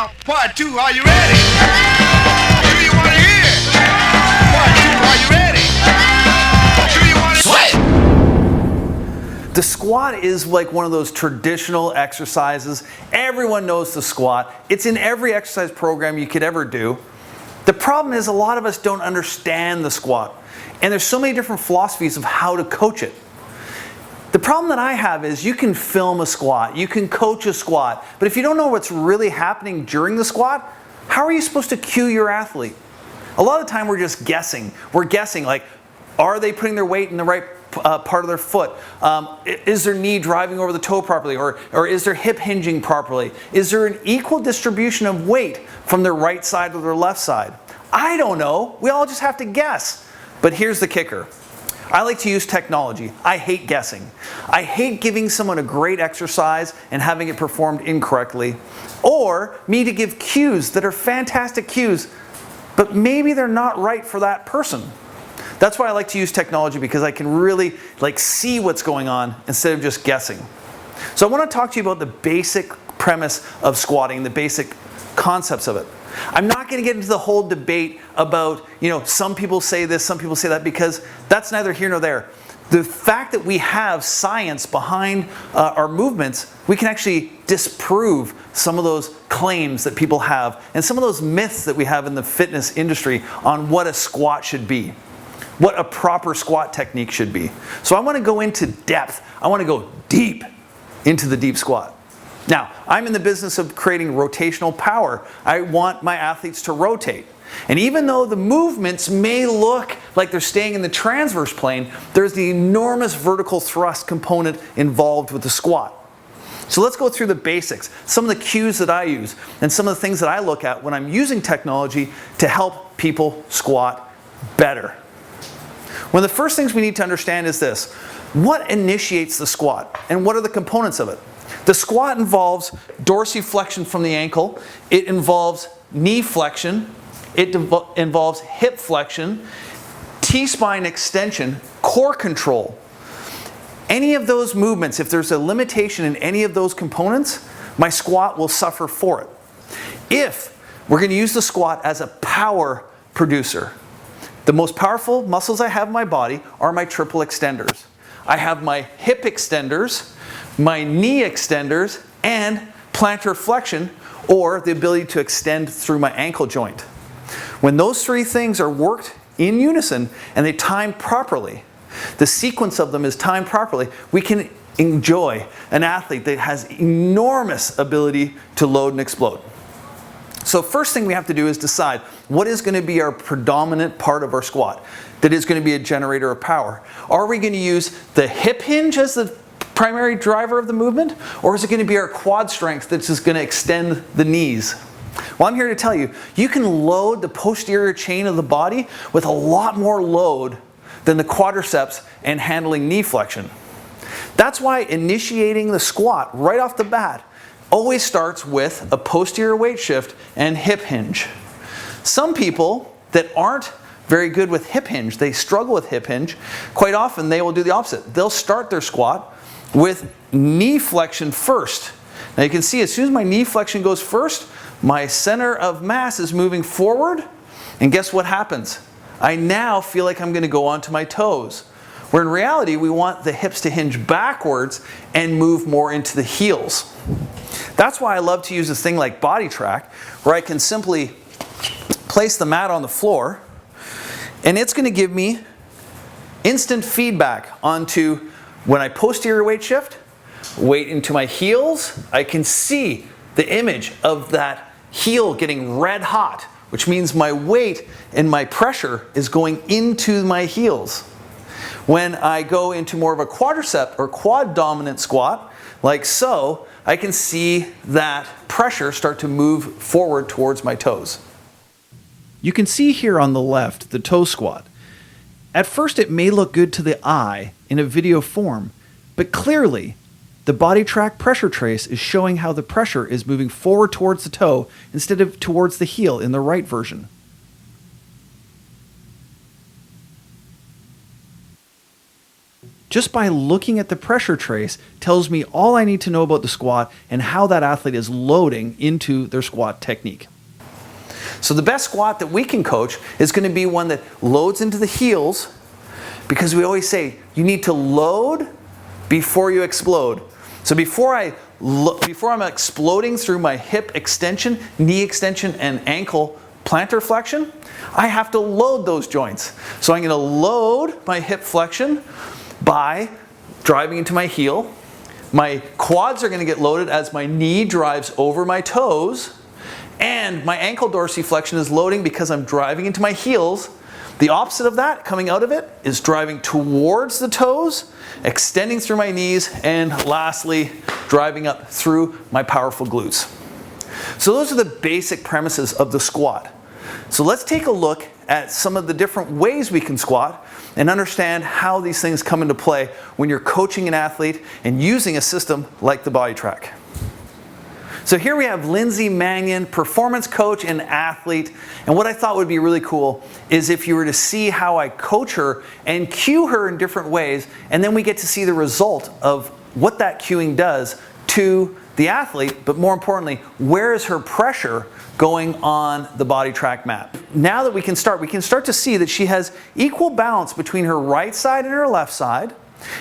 Now, part two, are you ready? Do you want to hear? Part two, are you ready? Do you want to sweat? The squat is like one of those traditional exercises. Everyone knows the squat. It's in every exercise program you could ever do. The problem is a lot of us don't understand the squat. And there's so many different philosophies of how to coach it. The problem that I have is you can film a squat, you can coach a squat, but if you don't know what's really happening during the squat, how are you supposed to cue your athlete? A lot of the time we're just guessing. We're guessing like, are they putting their weight in the right part of their foot? Is their knee driving over the toe properly? Or is their hip hinging properly? Is there an equal distribution of weight from their right side to their left side? I don't know. We all just have to guess. But here's the kicker. I like to use technology. I hate guessing. I hate giving someone a great exercise and having it performed incorrectly. Or me to give cues that are fantastic cues, but maybe they're not right for that person. That's why I like to use technology, because I can really see what's going on instead of just guessing. So I want to talk to you about the basic premise of squatting, the basic concepts of it. I'm not going to get into the whole debate about, some people say this, some people say that, because that's neither here nor there. The fact that we have science behind our movements, we can actually disprove some of those claims that people have and some of those myths that we have in the fitness industry on what a squat should be, what a proper squat technique should be. So I want to go into depth. I want to go deep into the deep squat. Now, I'm in the business of creating rotational power. I want my athletes to rotate. And even though the movements may look like they're staying in the transverse plane, there's the enormous vertical thrust component involved with the squat. So let's go through the basics, some of the cues that I use, and some of the things that I look at when I'm using technology to help people squat better. One of the first things we need to understand is this: what initiates the squat, and what are the components of it? The squat involves dorsiflexion from the ankle, it involves knee flexion, it involves hip flexion, T-spine extension, core control. Any of those movements, if there's a limitation in any of those components, my squat will suffer for it. If we're going to use the squat as a power producer, the most powerful muscles I have in my body are my triple extenders. I have my hip extenders, my knee extenders, and plantar flexion, or the ability to extend through my ankle joint. When those three things are worked in unison and they time properly, the sequence of them is timed properly, we can enjoy an athlete that has enormous ability to load and explode. So first thing we have to do is decide what is going to be our predominant part of our squat that is going to be a generator of power. Are we going to use the hip hinge as the primary driver of the movement, or is it going to be our quad strength that's just going to extend the knees? Well, I'm here to tell you, you can load the posterior chain of the body with a lot more load than the quadriceps and handling knee flexion. That's why initiating the squat right off the bat always starts with a posterior weight shift and hip hinge. Some people that aren't very good with hip hinge, they struggle with hip hinge, quite often they will do the opposite. They'll start their squat with knee flexion first. Now you can see as soon as my knee flexion goes first, my center of mass is moving forward, and guess what happens? I now feel like I'm going to go onto my toes. Where in reality, we want the hips to hinge backwards and move more into the heels. That's why I love to use this thing like Body Track, where I can simply place the mat on the floor, and it's going to give me instant feedback onto when I posterior weight shift, weight into my heels. I can see the image of that heel getting red hot, which means my weight and my pressure is going into my heels. When I go into more of a quadricep or quad dominant squat, like so, I can see that pressure start to move forward towards my toes. You can see here on the left the toe squat. At first it may look good to the eye in a video form, but clearly the Body Track pressure trace is showing how the pressure is moving forward towards the toe instead of towards the heel in the right version. just by looking at the pressure trace, tells me all I need to know about the squat and how that athlete is loading into their squat technique. So the best squat that we can coach is going to be one that loads into the heels, because we always say you need to load before you explode. So before I'm exploding through my hip extension, knee extension, and ankle plantar flexion, I have to load those joints. So I'm going to load my hip flexion by driving into my heel. My quads are going to get loaded as my knee drives over my toes. And my ankle dorsiflexion is loading because I'm driving into my heels. The opposite of that, coming out of it, is driving towards the toes, extending through my knees, and lastly, driving up through my powerful glutes. So those are the basic premises of the squat. So let's take a look at some of the different ways we can squat and understand how these things come into play when you're coaching an athlete and using a system like the BodyTrack. So here we have Lindsay Mannion, performance coach and athlete. And what I thought would be really cool is if you were to see how I coach her and cue her in different ways, and then we get to see the result of what that cueing does to the athlete, but more importantly, where is her pressure going on the BodyTrack mat. Now that we can start to see that she has equal balance between her right side and her left side.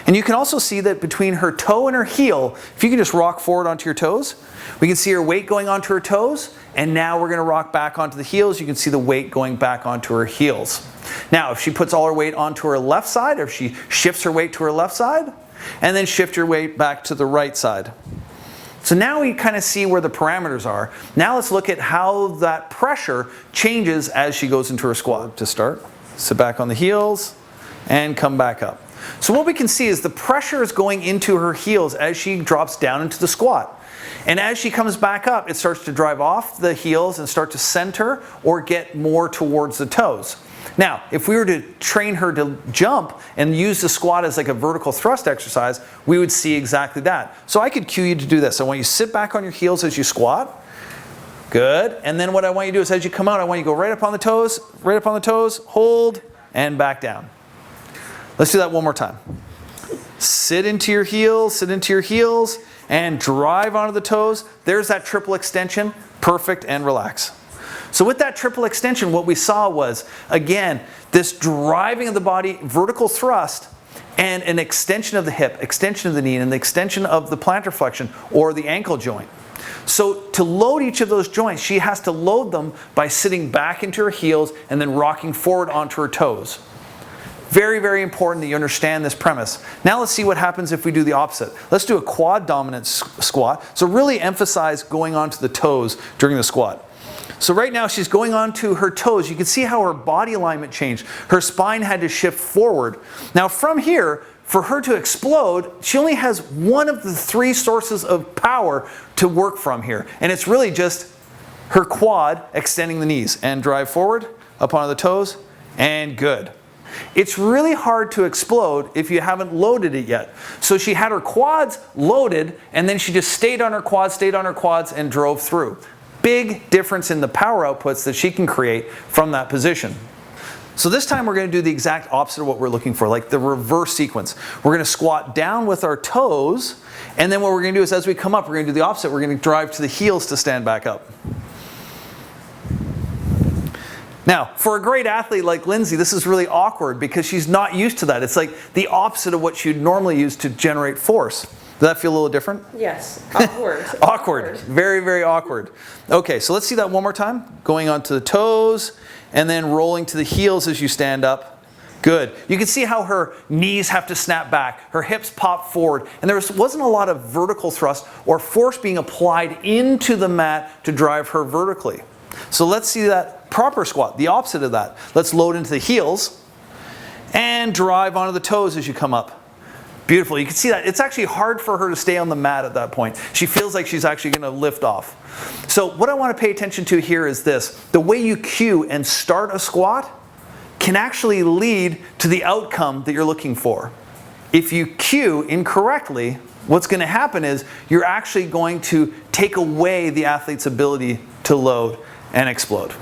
And you can also see that between her toe and her heel, if you can just rock forward onto your toes, we can see her weight going onto her toes, and now we're going to rock back onto the heels. You can see the weight going back onto her heels. Now, if she puts all her weight onto her left side, or if she shifts her weight to her left side, and then shift your weight back to the right side. So now we kind of see where the parameters are. Now let's look at how that pressure changes as she goes into her squat. To start, sit back on the heels, and come back up. So what we can see is the pressure is going into her heels as she drops down into the squat. And as she comes back up, it starts to drive off the heels and start to center or get more towards the toes. Now, if we were to train her to jump and use the squat as like a vertical thrust exercise, we would see exactly that. So I could cue you to do this. I want you to sit back on your heels as you squat. Good. And then what I want you to do is as you come out, I want you to go right up on the toes, hold, and back down. Let's do that one more time. Sit into your heels, and drive onto the toes. There's that triple extension. Perfect, and relax. So with that triple extension, what we saw was, again, this driving of the body, vertical thrust, and an extension of the hip, extension of the knee, and the extension of the plantar flexion or the ankle joint. So to load each of those joints, she has to load them by sitting back into her heels and then rocking forward onto her toes. Very, very important that you understand this premise. Now let's see what happens if we do the opposite. Let's do a quad dominant squat. So really emphasize going onto the toes during the squat. So right now she's going onto her toes. You can see how her body alignment changed. Her spine had to shift forward. Now from here, for her to explode, she only has one of the three sources of power to work from here. And it's really just her quad extending the knees and drive forward, up onto the toes, and good. It's really hard to explode if you haven't loaded it yet. So she had her quads loaded, and then she just stayed on her quads, and drove through. Big difference in the power outputs that she can create from that position. So this time we're going to do the exact opposite of what we're looking for, like the reverse sequence. We're going to squat down with our toes, and then what we're going to do is as we come up, we're going to do the opposite. We're going to drive to the heels to stand back up. Now, for a great athlete like Lindsay, this is really awkward because she's not used to that. It's like the opposite of what she'd normally use to generate force. Does that feel a little different? Yes, awkward. Awkward, very, very awkward. Okay, so let's see that one more time. Going onto the toes and then rolling to the heels as you stand up. Good. You can see how her knees have to snap back, her hips pop forward, and there wasn't a lot of vertical thrust or force being applied into the mat to drive her vertically. So let's see that proper squat, the opposite of that. Let's load into the heels and drive onto the toes as you come up. Beautiful. You can see that it's actually hard for her to stay on the mat at that point. She feels like she's actually going to lift off. So what I want to pay attention to here is this. The way you cue and start a squat can actually lead to the outcome that you're looking for. If you cue incorrectly, what's going to happen is you're actually going to take away the athlete's ability to load and explode.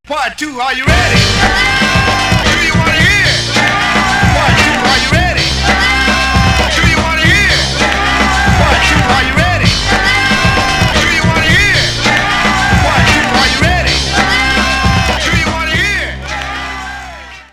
Part two, are you ready? Do you want to hear? Part two.